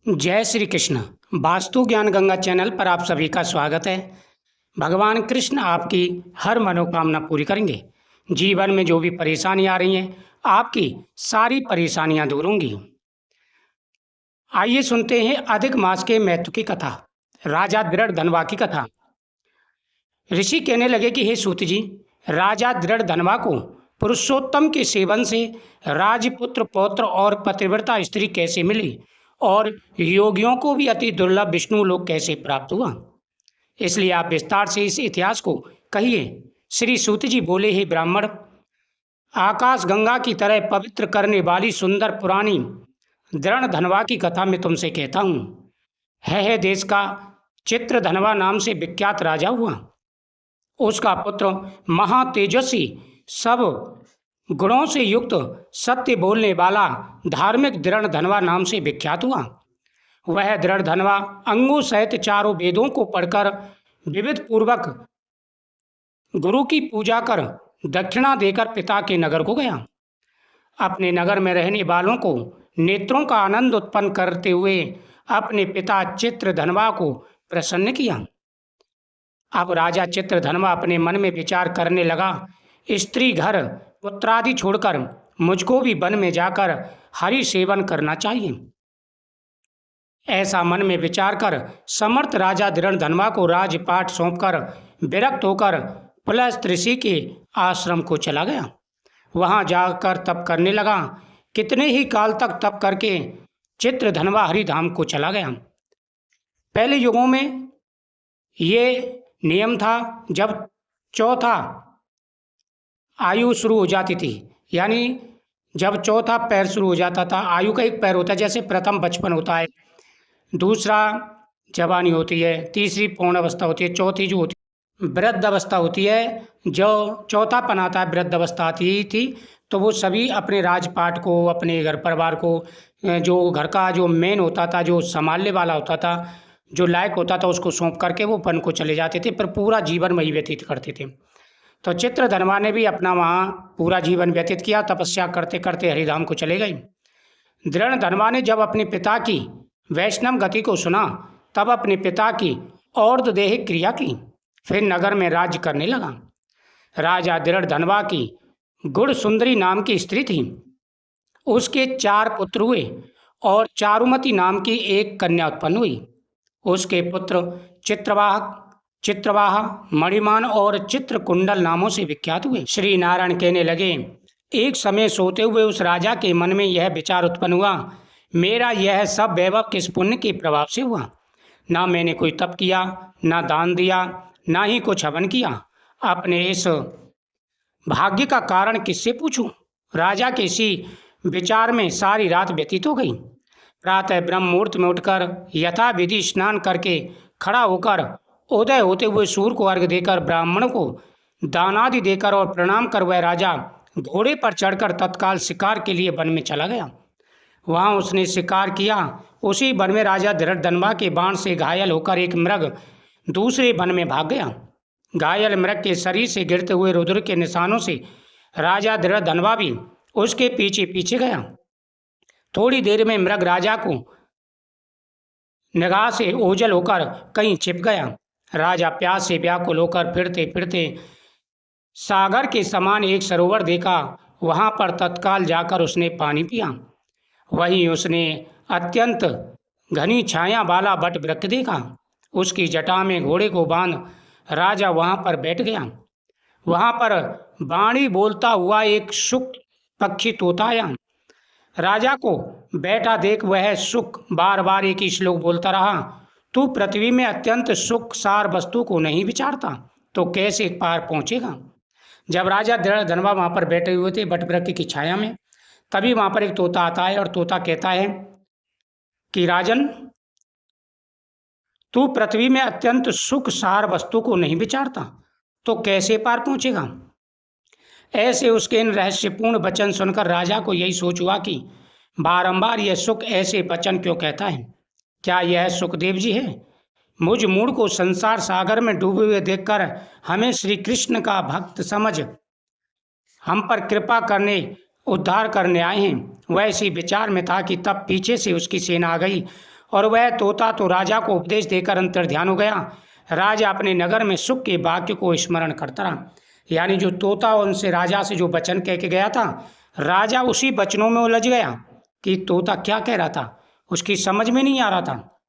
जय श्री कृष्ण। वास्तु ज्ञान गंगा चैनल पर आप सभी का स्वागत है। भगवान कृष्ण आपकी हर मनोकामना पूरी करेंगे। जीवन में जो भी परेशानियां आ रही हैं, आपकी सारी परेशानियां दूर होंगी। आइए सुनते हैं अधिक मास के महत्व की कथा। राजा दृढ़ धनवा की कथा। ऋषि कहने लगे कि हे सूत जी, राजा दृढ़ धनवा को पुरुषोत्तम के सेवन से राजपुत्र, पौत्र और पतिव्रता स्त्री कैसे मिली और योगियों को भी अति दुर्लभ विष्णु लोक कैसे प्राप्त हुआ, इसलिए आप विस्तार से इस इतिहास को कहिए। श्री सूत जी बोले, हे ब्राह्मण, आकाश गंगा की तरह पवित्र करने वाली सुंदर पुरानी दृढ़ धनवा की कथा मैं तुमसे कहता हूँ। है देश का चित्र धनवा नाम से विख्यात राजा हुआ। उसका पुत्र महातेजस्वी, सब गुणों से युक्त, सत्य बोलने वाला, धार्मिक दृढ़ धनवा नाम से विख्यात हुआ। वह दृढ़ धनवा अंगों सहित चारों वेदों को पढ़कर विविध पूर्वक गुरु की पूजा कर दक्षिणा देकर पिता के नगर को गया। अपने नगर में रहने वालों को नेत्रों का आनंद उत्पन्न करते हुए अपने पिता चित्रधनवा को प्रसन्न किया। अब राजा चित्रधनवा अपने मन में विचार करने लगा, स्त्री घर पुत्रादि छोड़कर मुझको भी वन में जाकर हरि सेवन करना चाहिए। ऐसा मन में विचार कर समर्थ राजा दृढ़ धनवा को राजपाट सौंपकर विरक्त होकर पुलस्त ऋषि के आश्रम को चला गया। वहां जाकर तप करने लगा। कितने ही काल तक तप करके चित्रधनवा हरिधाम को चला गया। पहले युगों में ये नियम था, जब चौथा आयु शुरू हो जाती थी, यानी जब चौथा पैर शुरू हो जाता था। आयु का एक पैर होता है, जैसे प्रथम बचपन होता है, दूसरा जवानी होती है, तीसरी पूर्ण अवस्था होती है, चौथी जो होती है वृद्ध अवस्था होती है। जो चौथा पन आता है, वृद्ध अवस्था आती ही थी, तो वो सभी अपने राजपाट को, अपने घर परिवार को, जो घर का जो मेन होता था, जो संभालने वाला होता था, जो लायक होता था, उसको सौंप करके वो वन को चले जाते थे, पर पूरा जीवन वही व्यतीत करते थे। तो चित्रधनवा ने भी अपना वहाँ पूरा जीवन व्यतीत किया। तपस्या करते करते हरिधाम को चले गए। दृढ़ धनवा ने जब अपने पिता की वैष्णव गति को सुना, तब अपने पिता की और देह क्रिया की, फिर नगर में राज्य करने लगा। राजा दृढ़ धनवा की गुण सुंदरी नाम की स्त्री थी। उसके 4 पुत्र हुए और चारुमती नाम की एक कन्या उत्पन्न हुई। उसके पुत्र चित्रवाह, मणिमान और चित्रकुंडल नामों से विख्यात हुए। श्री नारायण कहने लगे, एक समय सोते हुए उस राजा के मन में यह विचार उत्पन्न हुआ, मेरा यह सब वैभव किस पुण्य के प्रभाव से हुआ। ना मैंने कोई तप किया, ना दान दिया, ना ही कुछ हवन किया। अपने इस भाग्य का कारण किससे पूछूं। राजा के इसी विचार में सारी रात व्यतीत हो गई। प्रातः ब्रह्म मुहूर्त में उठकर यथा विधि स्नान करके खड़ा होकर उदय होते हुए सूर्य को अर्घ्य देकर, ब्राह्मण को दानादि देकर और प्रणाम कर वह राजा घोड़े पर चढ़कर तत्काल शिकार के लिए वन में चला गया। वहां उसने शिकार किया। उसी वन में राजा दृढ़ धनवा के बाण से घायल होकर एक मृग दूसरे वन में भाग गया। घायल मृग के शरीर से गिरते हुए रुद्र के निशानों से राजा दृढ़ धनवा भी उसके पीछे पीछे गया। थोड़ी देर में मृग राजा को निगाह से ओझल होकर कहीं छिप गया। राजा प्यास से व्याकुल होकर फिरते फिरते सागर के समान एक सरोवर देखा। वहां पर तत्काल जाकर उसने पानी पिया। वहीं उसने अत्यंत घनी छाया वाला वट वृक्ष देखा। उसकी जटा में घोड़े को बांध राजा वहां पर बैठ गया। वहां पर वाणी बोलता हुआ एक शुक पक्षी तोता आया। राजा को बैठा देख वह शुक बार बार एक ही श्लोक बोलता रहा, तू पृथ्वी में अत्यंत सुख सार वस्तु को नहीं विचारता तो कैसे पार पहुंचेगा। जब राजा दृढ़ धनवा वहां पर बैठे हुए थे वटवृक्ष की छाया में, तभी वहां पर एक तोता आता है और तोता कहता है कि राजन, तू पृथ्वी में अत्यंत सुख सार वस्तु को नहीं विचारता तो कैसे पार पहुंचेगा। ऐसे उसके इन रहस्यपूर्ण वचन सुनकर राजा को यही सोच हुआ कि बारंबार यह सुख ऐसे वचन क्यों कहता है। क्या यह सुखदेव जी है। मुझ मूढ़ को संसार सागर में डूबे हुए देखकर हमें श्री कृष्ण का भक्त समझ हम पर कृपा करने उद्धार करने आए हैं। वह इसी विचार में था कि तब पीछे से उसकी सेना आ गई और वह तोता तो राजा को उपदेश देकर अंतर्ध्यान हो गया। राजा अपने नगर में सुख के वाक्य को स्मरण करता रहा। यानी जो तोता उनसे राजा से जो वचन कह के गया था, राजा उसी वचनों में उलझ गया कि तोता क्या कह रहा था, उसकी समझ में नहीं आ रहा था।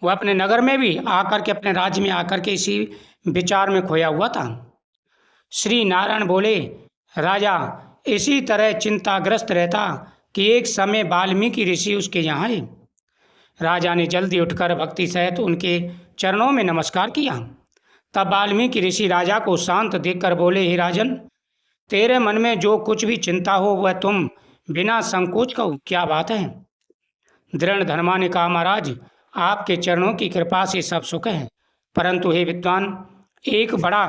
वह अपने नगर में भी आकर के, अपने राज्य में आकर के इसी विचार में खोया हुआ था। श्री नारायण बोले, राजा इसी तरह चिंताग्रस्त रहता कि एक समय वाल्मीकि ऋषि उसके यहाँ आए। राजा ने जल्दी उठकर भक्ति सहित उनके चरणों में नमस्कार किया। तब वाल्मीकि ऋषि राजा को शांत देखकर बोले, हे राजन, तेरे मन में जो कुछ भी चिंता हो वह तुम बिना संकोच कहो, क्या बात है? दृढ़ धर्मा ने कहा, महाराज आपके चरणों की कृपा से सब सुख है, परंतु हे विद्वान, एक बड़ा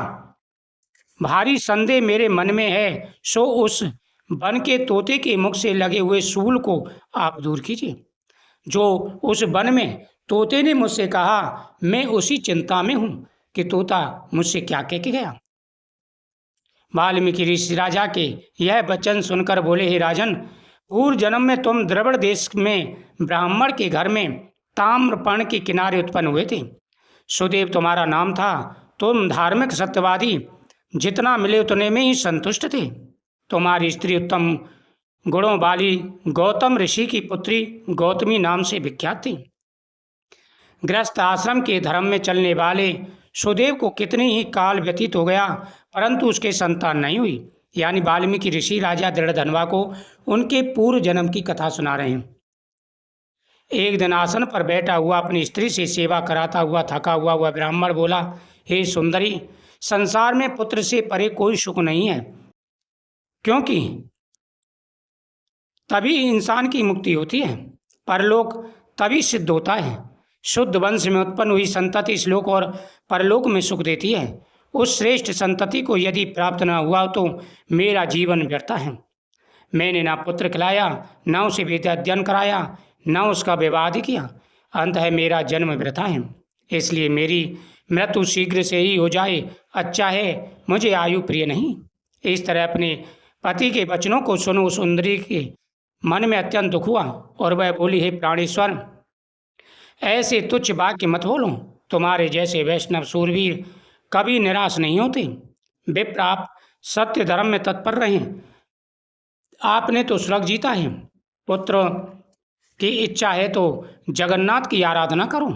भारी संदेह मेरे मन में है, सो उस वन के तोते के मुख से लगे हुए सूल को आप दूर कीजिए। जो उस वन में तोते ने मुझसे कहा, मैं उसी चिंता में हूँ कि तोता मुझसे क्या कह के गया। वाल्मीकि ऋषि राजा के यह वचन सुनकर बोले, हे राजन, पूर्व जन्म में तुम द्रविड़ देश में ब्राह्मण के घर में ताम्रपर्णी के किनारे उत्पन्न हुए थे। सुदेव तुम्हारा नाम था। तुम धार्मिक सत्यवादी, जितना मिले उतने में ही संतुष्ट थे। तुम्हारी स्त्री उत्तम गुणों वाली गौतम ऋषि की पुत्री गौतमी नाम से विख्यात थी। गृहस्थ आश्रम के धर्म में चलने वाले सुदेव को कितनी ही काल व्यतीत हो गया, परंतु उसके संतान नहीं हुई। यानी वाल्मीकि ऋषि राजा दृढ़धनवा को उनके पूर्व जन्म की कथा सुना रहे हैं। एक दिन आसन पर बैठा हुआ अपनी स्त्री से सेवा कराता हुआ थका हुआ वह ब्राह्मण बोला, हे सुंदरी, संसार में पुत्र से परे कोई सुख नहीं है, क्योंकि तभी इंसान की मुक्ति होती है, परलोक तभी सिद्ध होता है। शुद्ध वंश में उत्पन्न हुई संतति इस लोक और परलोक में सुख देती है। उस श्रेष्ठ संतति को यदि प्राप्त न हुआ तो मेरा जीवन व्यर्थ है। मैंने ना पुत्र खिलाया, न उसे विद्या अध्ययन कराया, न उसका विवाह किया, अंततः मेरा जन्म वृथा है। इसलिए मेरी मृत्यु शीघ्र से ही हो जाए, अच्छा है, मुझे आयु प्रिय नहीं। इस तरह अपने पति के वचनों को सुनो सुंदरी के मन में अत्यंत दुख हुआ और वह बोली, हे प्राणेश्वर, ऐसे तुच्छ वाक्य मत बोलो। तुम्हारे जैसे वैष्णव सूरवीर कभी निराश नहीं होते। विप्र, आप सत्य धर्म में तत्पर रहें। आपने तो स्वर्ग जीता है। पुत्र की इच्छा है तो जगन्नाथ की आराधना करो।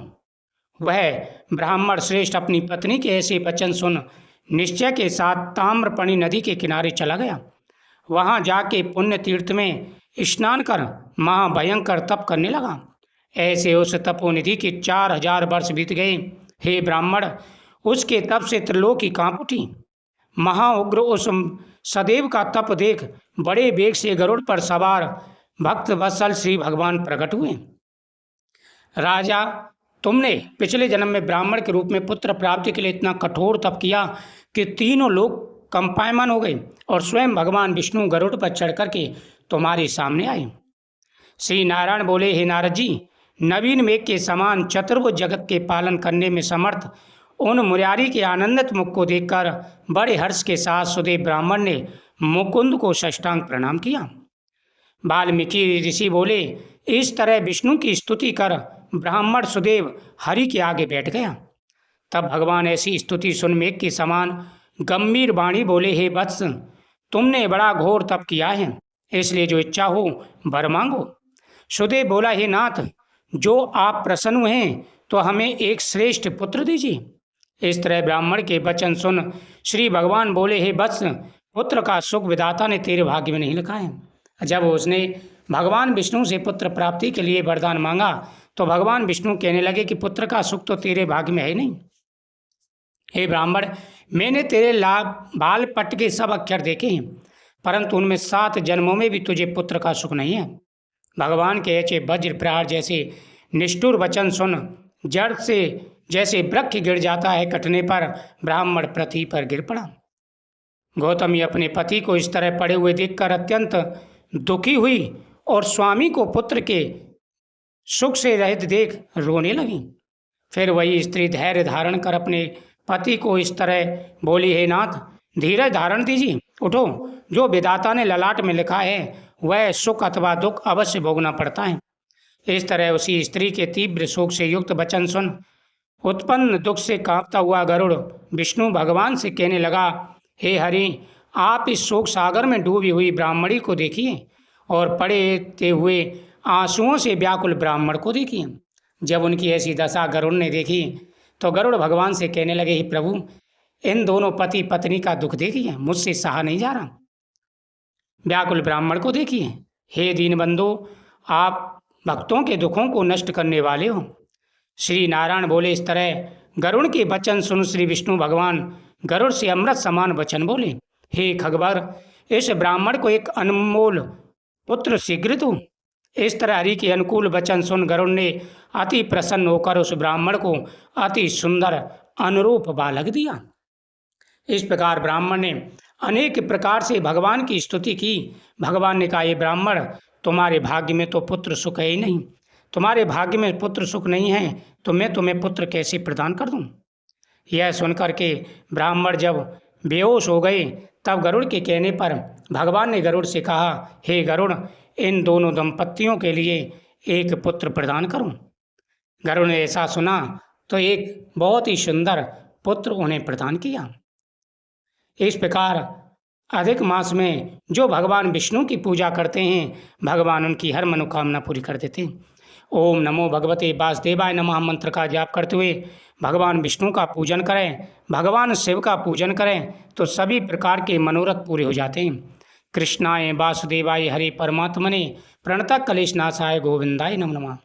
वह ब्राह्मण श्रेष्ठ अपनी पत्नी के ऐसे वचन सुन निश्चय के साथ ताम्रपर्णी नदी के किनारे चला गया। वहां जाके पुण्य तीर्थ में स्नान कर महाभयंकर तप करने लगा। ऐसे उस तपोनिधि के 4000 वर्ष बीत गए। हे ब्राह्मण, उसके तप से त्रिलोकी कांप उठी। महाउग्र उस सदैव का तप देख बड़े वेग से गरुड़ पर सवार भक्त वत्सल श्री भगवान प्रकट हुए। राजा, तुमने पिछले जन्म में ब्राह्मण के रूप में पुत्र प्राप्ति के लिए इतना कठोर तप किया कि तीनों लोग कंपायमान हो गए और स्वयं भगवान विष्णु गरुड़ पर चढ़ करके तुम्हारे सामने आए। श्री नारायण बोले, हे नारद जी, नवीन मेघ के समान चतुर्भुज जगत के पालन करने में समर्थ उन मुरारी के आनंदित मुख को देखकर बड़े हर्ष के साथ सुदेव ब्राह्मण ने मुकुंद को साष्टांग प्रणाम किया। वाल्मीकि ऋषि बोले, इस तरह विष्णु की स्तुति कर ब्राह्मण सुदेव हरि के आगे बैठ गया। तब भगवान ऐसी स्तुति सुन मेघ के समान गंभीर वाणी बोले, हे वत्स, तुमने बड़ा घोर तप किया है, इसलिए जो इच्छा हो वर मांगो। सुदेव बोला, हे नाथ, जो आप प्रसन्न हैं तो हमें एक श्रेष्ठ पुत्र दीजिए। इस तरह ब्राह्मण के वचन सुन श्री भगवान बोले, हे वत्स, पुत्र का सुख विधाता ने तेरे भाग्य में नहीं लिखा है। जब उसने भगवान विष्णु से पुत्र प्राप्ति के लिए वरदान मांगा तो भगवान विष्णु कहने लगे कि पुत्र का सुख तो तेरे भाग्य में है नहीं। हे ब्राह्मण, मैंने तेरे बाल पट्ट के सब अक्षर देखे हैं, परंतु उनमें 7 जन्मों में भी तुझे पुत्र का सुख नहीं है। भगवान के ऐसे वज्र प्रहार जैसे निष्ठुर वचन सुन जड़ से जैसे वृक्ष गिर जाता है, कटने पर ब्राह्मण पृथ्वी पर गिर पड़ा। गौतमी अपने पति को इस तरह पड़े हुए देखकर अत्यंत दुखी हुई और स्वामी को पुत्र के सुख से रहित देख रोने लगी। फिर वही स्त्री धैर्य धारण कर अपने पति को इस तरह बोली, हे नाथ, धीरज धारण दीजिए, उठो। जो विधाता ने ललाट में लिखा है वह सुख अथवा दुख अवश्य भोगना पड़ता है। इस तरह उसी स्त्री के तीव्र शोक से युक्त वचन सुन उत्पन्न दुख से कांपता हुआ गरुड़ विष्णु भगवान से कहने लगा, हे हरि, आप इस शोक सागर में डूबी हुई ब्राह्मणी को देखिए और पड़ते हुए आंसुओं से व्याकुल ब्राह्मण को देखिए। जब उनकी ऐसी दशा गरुड़ ने देखी तो गरुड़ भगवान से कहने लगे, हे प्रभु, इन दोनों पति पत्नी का दुख देखिए, मुझसे सहा नहीं जा रहा। व्याकुल ब्राह्मण को देखिए। हे दीनबंधु, आप भक्तों के दुखों को नष्ट करने वाले हो। श्री नारायण बोले। इस तरह गरुड़ के वचन सुन श्री विष्णु भगवान गरुड़ से अमृत समान वचन बोले, हे खगवर, इस ब्राह्मण को एक अनमोल पुत्र शीघ्र दो। इस तरह हरि के अनुकूल वचन सुन गरुड़ ने अति प्रसन्न होकर उस ब्राह्मण को अति सुंदर अनुरूप बालक दिया। इस प्रकार ब्राह्मण ने अनेक प्रकार से भगवान की स्तुति की। भगवान ने कहा, ये ब्राह्मण, तुम्हारे भाग्य में तो पुत्र सुख है ही नहीं। तुम्हारे भाग्य में पुत्र सुख नहीं है तो मैं तुम्हें पुत्र कैसे प्रदान कर दूं? यह सुनकर के ब्राह्मण जब बेहोश हो गए तब गरुड़ के कहने पर भगवान ने गरुड़ से कहा, हे गरुड़, इन दोनों दंपतियों के लिए एक पुत्र प्रदान करूं। गरुड़ ने ऐसा सुना तो एक बहुत ही सुंदर पुत्र उन्हें प्रदान किया। इस प्रकार अधिक मास में जो भगवान विष्णु की पूजा करते हैं, भगवान उनकी हर मनोकामना पूरी कर देते हैं। ओम नमो भगवते वासुदेवाय नमः मंत्र का जाप करते हुए भगवान विष्णु का पूजन करें, भगवान शिव का पूजन करें तो सभी प्रकार के मनोरथ पूरे हो जाते हैं। कृष्णाय वासुदेवाय हरे परमात्मने प्रणतः क्लेशनाशाय गोविंदाय नमो नमः।